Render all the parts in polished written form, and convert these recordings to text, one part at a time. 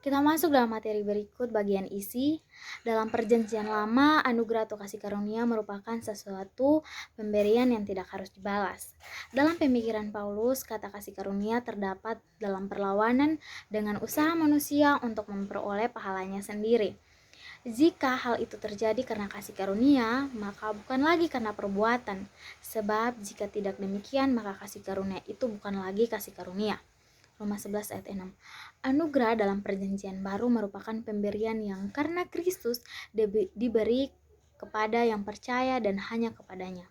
Kita masuk dalam materi berikut bagian isi. Dalam perjanjian lama, anugerah atau kasih karunia merupakan sesuatu pemberian yang tidak harus dibalas. Dalam pemikiran Paulus, kata kasih karunia terdapat dalam perlawanan dengan usaha manusia untuk memperoleh pahalanya sendiri. Jika hal itu terjadi karena kasih karunia, maka bukan lagi karena perbuatan. Sebab jika tidak demikian, maka kasih karunia itu bukan lagi kasih karunia. Roma 11 ayat 6. Anugerah dalam perjanjian baru merupakan pemberian yang karena Kristus diberi kepada yang percaya dan hanya kepadanya.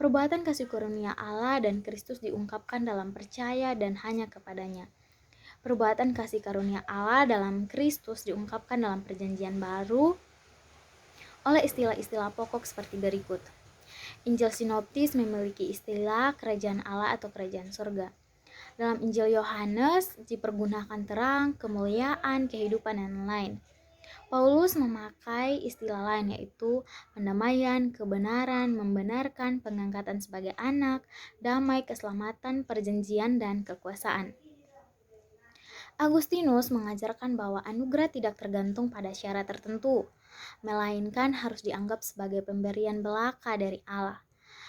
Perbuatan kasih karunia Allah dan Kristus diungkapkan dalam percaya dan hanya kepadanya. Perbuatan kasih karunia Allah dalam Kristus diungkapkan dalam perjanjian baru oleh istilah-istilah pokok seperti berikut. Injil sinoptis memiliki istilah kerajaan Allah atau kerajaan surga. Dalam Injil Yohanes dipergunakan terang, kemuliaan, kehidupan, dan lain-lain. Paulus memakai istilah lain yaitu pendamaian, kebenaran, membenarkan, pengangkatan sebagai anak, damai, keselamatan, perjanjian, dan kekuasaan. Agustinus mengajarkan bahwa anugerah tidak tergantung pada syarat tertentu, melainkan harus dianggap sebagai pemberian belaka dari Allah.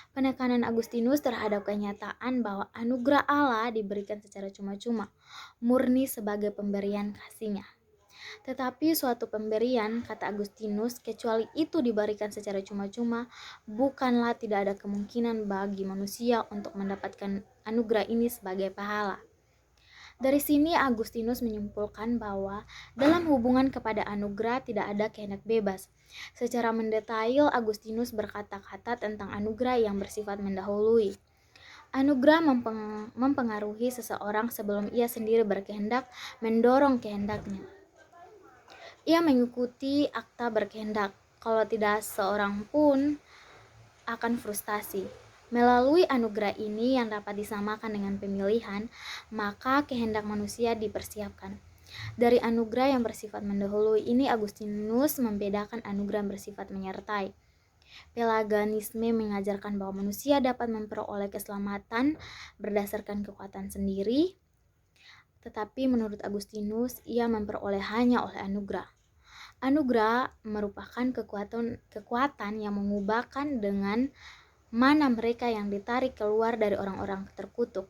Penekanan Agustinus terhadap kenyataan bahwa anugerah Allah diberikan secara cuma-cuma, murni sebagai pemberian kasih-Nya. Tetapi suatu pemberian, kata Agustinus, kecuali itu diberikan secara cuma-cuma, bukanlah tidak ada kemungkinan bagi manusia untuk mendapatkan anugerah ini sebagai pahala. Dari sini Agustinus menyimpulkan bahwa dalam hubungan kepada anugerah tidak ada kehendak bebas. Secara mendetail, Agustinus berkata-kata tentang anugerah yang bersifat mendahului. Anugerah mempengaruhi seseorang sebelum ia sendiri berkehendak mendorong kehendaknya. Ia mengikuti akta berkehendak. Kalau tidak, seorang pun akan frustasi. Melalui anugerah ini yang dapat disamakan dengan pemilihan, maka kehendak manusia dipersiapkan. Dari anugerah yang bersifat mendahului ini, Agustinus membedakan anugerah yang bersifat menyertai. Pelagianisme mengajarkan bahwa manusia dapat memperoleh keselamatan berdasarkan kekuatan sendiri, tetapi menurut Agustinus, ia memperoleh hanya oleh anugerah. Anugerah merupakan kekuatan yang mengubahkan dengan mana mereka yang ditarik keluar dari orang-orang terkutuk.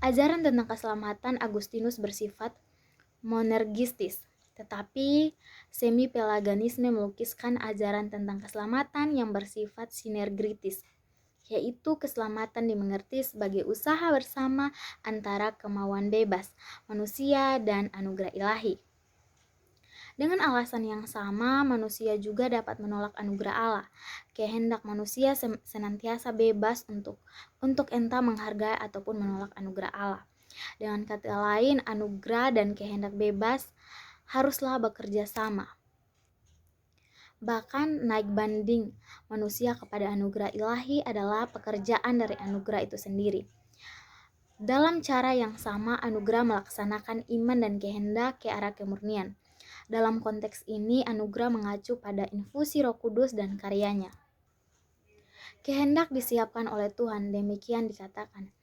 Ajaran tentang keselamatan Agustinus bersifat monergistis, tetapi semi-pelagianisme melukiskan ajaran tentang keselamatan yang bersifat sinergitis, yaitu keselamatan dimengerti sebagai usaha bersama antara kemauan bebas manusia dan anugerah ilahi. Dengan alasan yang sama, manusia juga dapat menolak anugerah Allah. Kehendak manusia senantiasa bebas untuk entah menghargai ataupun menolak anugerah Allah. Dengan kata lain, anugerah dan kehendak bebas haruslah bekerja sama. Bahkan naik banding manusia kepada anugerah ilahi adalah pekerjaan dari anugerah itu sendiri. Dalam cara yang sama, anugerah melaksanakan iman dan kehendak ke arah kemurnian. Dalam konteks ini, anugerah mengacu pada infusi Roh Kudus dan karyanya. Kehendak disiapkan oleh Tuhan, demikian dikatakan.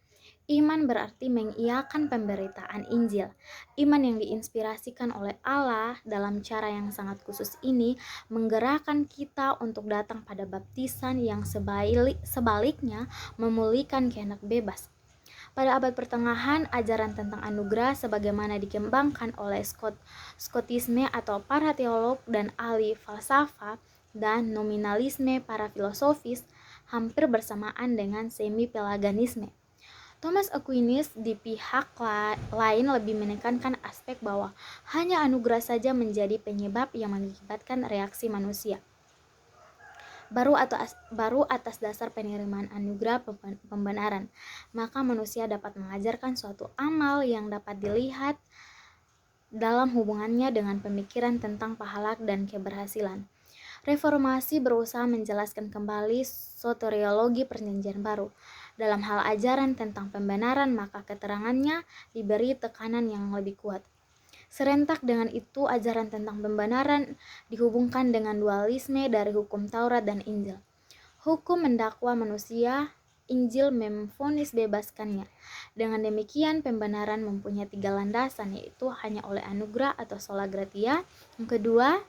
Iman berarti mengiyakan pemberitaan Injil. Iman yang diinspirasikan oleh Allah dalam cara yang sangat khusus ini menggerakkan kita untuk datang pada baptisan yang sebaliknya memulihkan kehendak bebas. Pada abad pertengahan, ajaran tentang anugerah sebagaimana dikembangkan oleh Skotisme atau para teolog dan ahli falsafah dan nominalisme para filosofis hampir bersamaan dengan semi-pelagianisme. Thomas Aquinas di pihak lain lebih menekankan aspek bahwa hanya anugerah saja menjadi penyebab yang mengakibatkan reaksi manusia. Baru atas dasar penerimaan anugerah pembenaran, maka manusia dapat mengajarkan suatu amal yang dapat dilihat dalam hubungannya dengan pemikiran tentang pahala dan keberhasilan. Reformasi berusaha menjelaskan kembali soteriologi perjanjian baru. Dalam hal ajaran tentang pembenaran, maka keterangannya diberi tekanan yang lebih kuat. Serentak dengan itu, ajaran tentang pembenaran dihubungkan dengan dualisme dari hukum Taurat dan Injil. Hukum mendakwa manusia Injil memvonis bebaskannya. Dengan demikian, pembenaran mempunyai 3 landasan, yaitu hanya oleh anugerah atau sola gratia, yang kedua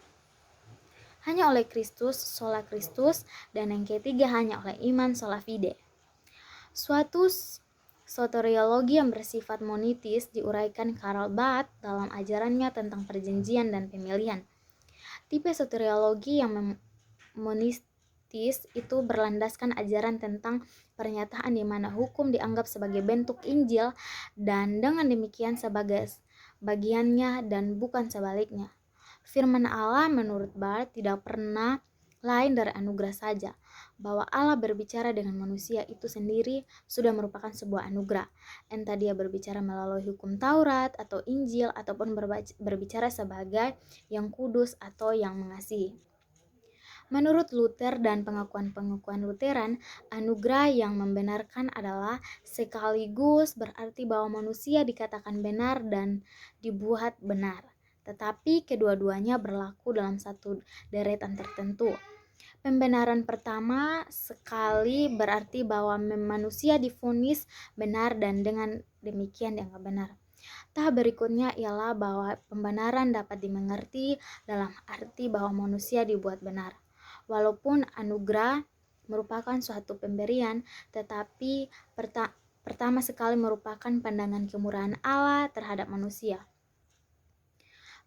hanya oleh Kristus, sola Kristus, dan yang ketiga hanya oleh iman, sola fide. Suatu soteriologi yang bersifat monitis diuraikan Karl Barth dalam ajarannya tentang perjanjian dan pemilihan. Tipe soteriologi yang monistis itu berlandaskan ajaran tentang pernyataan di mana hukum dianggap sebagai bentuk Injil dan dengan demikian sebagai bagiannya dan bukan sebaliknya. Firman Allah menurut Barth tidak pernah lain dari anugerah saja. Bahwa Allah berbicara dengan manusia itu sendiri sudah merupakan sebuah anugerah. Entah dia berbicara melalui hukum Taurat atau Injil ataupun berbicara sebagai yang kudus atau yang mengasihi. Menurut Luther dan pengakuan-pengakuan Lutheran, anugerah yang membenarkan adalah sekaligus berarti bahwa manusia dikatakan benar dan dibuat benar. Tetapi kedua-duanya berlaku dalam satu deretan tertentu. Pembenaran pertama sekali berarti bahwa manusia divonis benar dan dengan demikian dianggap benar. Tahap berikutnya ialah bahwa pembenaran dapat dimengerti dalam arti bahwa manusia dibuat benar. Walaupun anugerah merupakan suatu pemberian, tetapi pertama sekali merupakan pandangan kemurahan Allah terhadap manusia.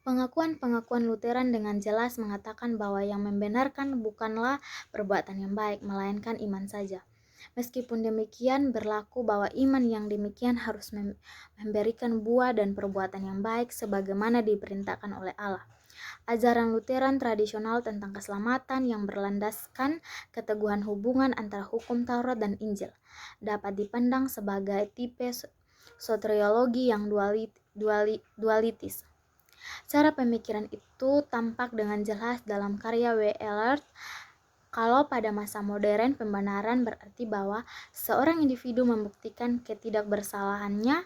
Pengakuan-pengakuan Lutheran dengan jelas mengatakan bahwa yang membenarkan bukanlah perbuatan yang baik, melainkan iman saja. Meskipun demikian, berlaku bahwa iman yang demikian harus memberikan buah dan perbuatan yang baik sebagaimana diperintahkan oleh Allah. Ajaran Lutheran tradisional tentang keselamatan yang berlandaskan keteguhan hubungan antara hukum Taurat dan Injil dapat dipandang sebagai tipe soteriologi yang dualitis. Cara pemikiran itu tampak dengan jelas dalam karya W. Ehlert. Kalau pada masa modern, pembenaran berarti bahwa seorang individu membuktikan ketidakbersalahannya,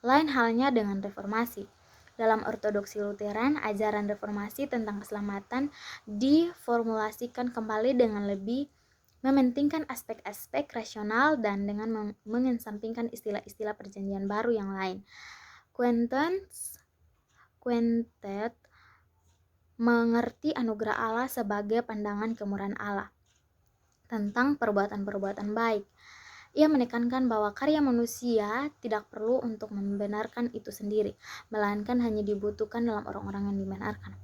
lain halnya dengan reformasi. Dalam ortodoksi Lutheran, ajaran reformasi tentang keselamatan diformulasikan kembali dengan lebih mementingkan aspek-aspek rasional dan dengan mengesampingkan istilah-istilah perjanjian baru yang lain. Quintet mengerti anugerah Allah sebagai pandangan kemurahan Allah tentang perbuatan-perbuatan baik. Ia menekankan bahwa karya manusia tidak perlu untuk membenarkan itu sendiri, melainkan hanya dibutuhkan dalam orang-orang yang dibenarkan.